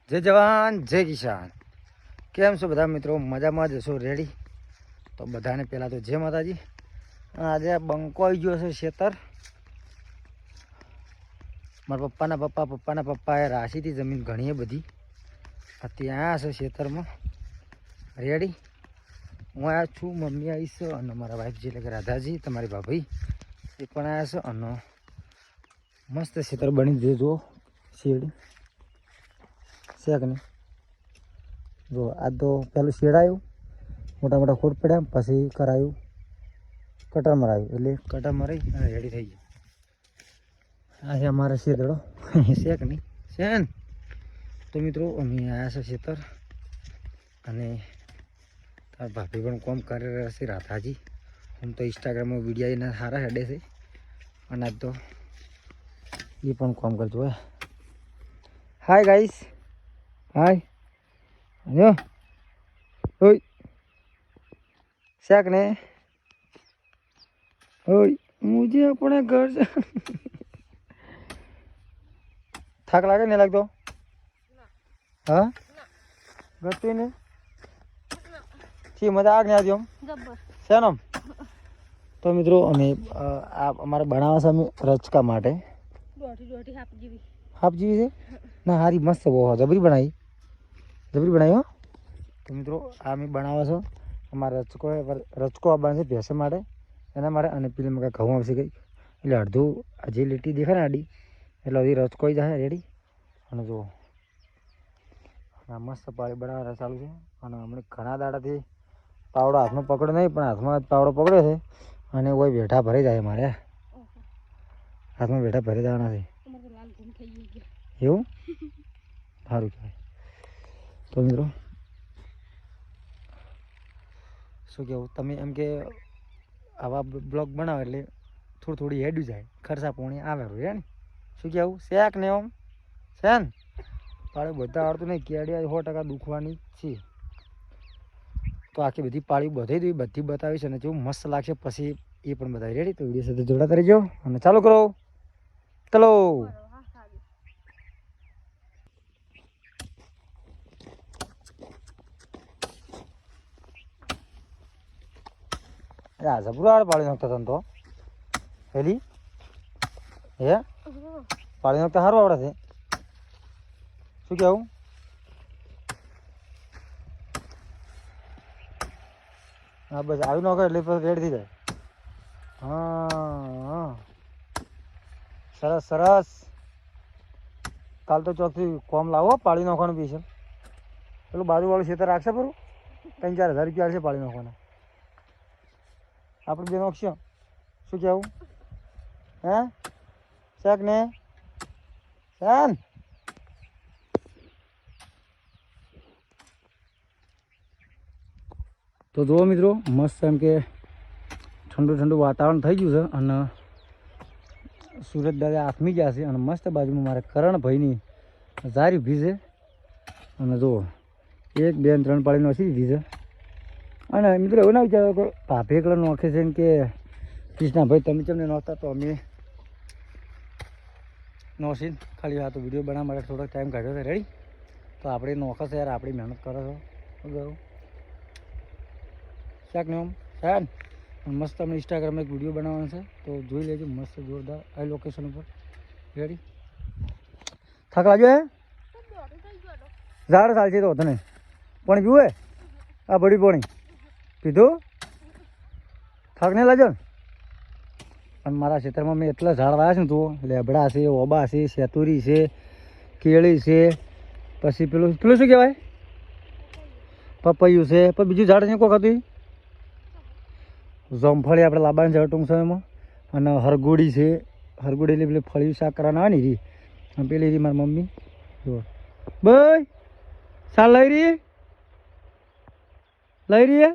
જય જવાન જય કિસાન. કેમ છો બધા મિત્રો? મજામાં જ છો? રેડી? તો બધાને પહેલાં તો જય માતાજી. આજે બંકો આવી ગયો છે ખેતર. મારા પપ્પાના પપ્પાએ રાશીથી જમીન ઘણી બધી ત્યાં છે ખેતરમાં. રેડી? હું આવ્યા છું, મમ્મી આવી છે અને મારા વાઈફજી એટલે કે રાધાજી, તમારી ભાભી એ પણ આવ્યા છે. અને મસ્ત ખેતર બની દીધું. જુઓ શેડ છે કે નહીં? જો આ તો પેલું શેડ આવ્યું, મોટા મોટા ખોટ પડ્યા, પછી કરાયું કટર મરાયું, એટલે કટર મરાઈ અને રેડી થઈ ગયું. આ છે અમારા શેતડો છે કે નહીં? છે ને? તો મિત્રો અમે આવ્યા છે ખેતર અને તાર ભાભી પણ કોમ કરી રહ્યા છે રાધાજી. આમ તો ઇન્સ્ટાગ્રામમાં વિડીયો એના સારા હેડે છે અને આજ તો એ પણ કોમ કરજો. હોય હાય ગાઈસ, હાય જો ઓય શાક ને ઓય મુझे अपने घर से થાક લાગે નહીં લાગતો? હા ગતું ને ઠીક મજા આગ ને આજો શેનો. તો મિત્રો અમે આ અમારે બનાવવા છે અમે રચકા માટે. હાફ જેવી છે ના, હારી મસ્ત બહુ જબરી બનાવી હો. તો મિત્રો આ અમે બનાવવા છો અમારે રચકો આવવાનો છે ભેંસ માટે, એના માટે. અને પેલી મકા ઘઉં આવશે કંઈક, એટલે અડધું જે લીટી દેખાય ને આડી એટલે હજી રચકો જાય. રેડી? અને જુઓ આ મસ્ત પાણી બનાવવાના ચાલુ છે. અને હમણાં ઘણા દાડાથી પાવડો હાથમાં પકડો નહીં, પણ હાથમાં પાવડો પકડ્યો છે અને કોઈ બેઠા ભરી જાય. મારે હાથમાં બેઠા ભરી જવાના છે. એવું સારું કહેવાય. તો મિત્રો શું કહેવું, તમે એમ કે આવા બ્લોગ બનાવો એટલે થોડી હેડ્યું જાય, ખર્ચા પોણી આવે હે ને? શું કહેવું? શેક ને આમ છે ને પાળી બધા આવડતું નહીં, કેડિયા 100% દુખવાની છે. તો આખી બધી પાળી બધી બતાવી છે અને જેવું મસ્ત લાગશે પછી એ પણ બતાવી. રેડી? તો વિડીયો સાથે જોડાતા રહેજો અને ચાલુ કરો. ચલો જબરું પાળી નાખતા તને તો પેલી હે પાળી નાખતા સારું આવડે છે. શું કેવું? હા બસ આવી નાખો એટલે પછી રેડી થઈ જાય. હા સરસ સરસ. કાલ તો ચોકથી કોમ લાવો પાળી નાખવાનું પીશે. પેલું બાજુવાળું ખેતર રાખશે પરું 3-4 હજાર રૂપિયા આવશે પાળી નાખવાના. આપણે બે નાખશું. શું કહેવું? હે શાક ને શાન. તો જુઓ મિત્રો મસ્ત એમ કે ઠંડુ વાતાવરણ થઈ ગયું છે અને સુરત દાદા આથમી ગયા છે. અને મસ્ત બાજુમાં મારે કરણભાઈની ઝારી ઊભી છે. અને જુઓ 1 2 3 પાળી નોખી દીધી છે. અને મિત્રો એવું ના વિચારો કે ભાભી એકલા નોખે છે ને કે કૃષ્ણાભાઈ તમે તમને નોખતા, તો અમે નોખીને ખાલી આ તો વિડીયો બનાવવા માટે થોડોક ટાઈમ કાઢ્યો છે. રેડી? તો આપણે નોખે છે યાર, આપણી મહેનત કરો છો. શું શાક ને આમ શાન મસ્ત અમને ઇન્સ્ટાગ્રામમાં એક વિડીયો બનાવવાનો છે, તો જોઈ લેજો. મસ્ત જોરદાર આ લોકેશન ઉપર. રેડી? થાક લાગ્યો હે? ઝાડ ચાલશે તો તને પાણી પીવું હે? આ બડી પાણી પીધું? થાક નહીં લાગ્યો ને? અને મારા ખેતરમાં મેં એટલા ઝાડ વાવ્યા છે ને, તો લેબડા છે, ઓબા છે, સેતુરી છે, કેળી છે, પછી પેલું શું કહેવાય પપૈયું છે, પણ બીજું ઝાડ છે કોક હતું જમફળી આપણે લાવવાની છે ટૂંક સમયમાં. અને હરગોડી છે, હરગોડી એટલે પેલી ફળિયું શાક કરવાના આવે ને રી. અને પેલી રી મારી મમ્મી જો ભાઈ સાલ લઈ રહી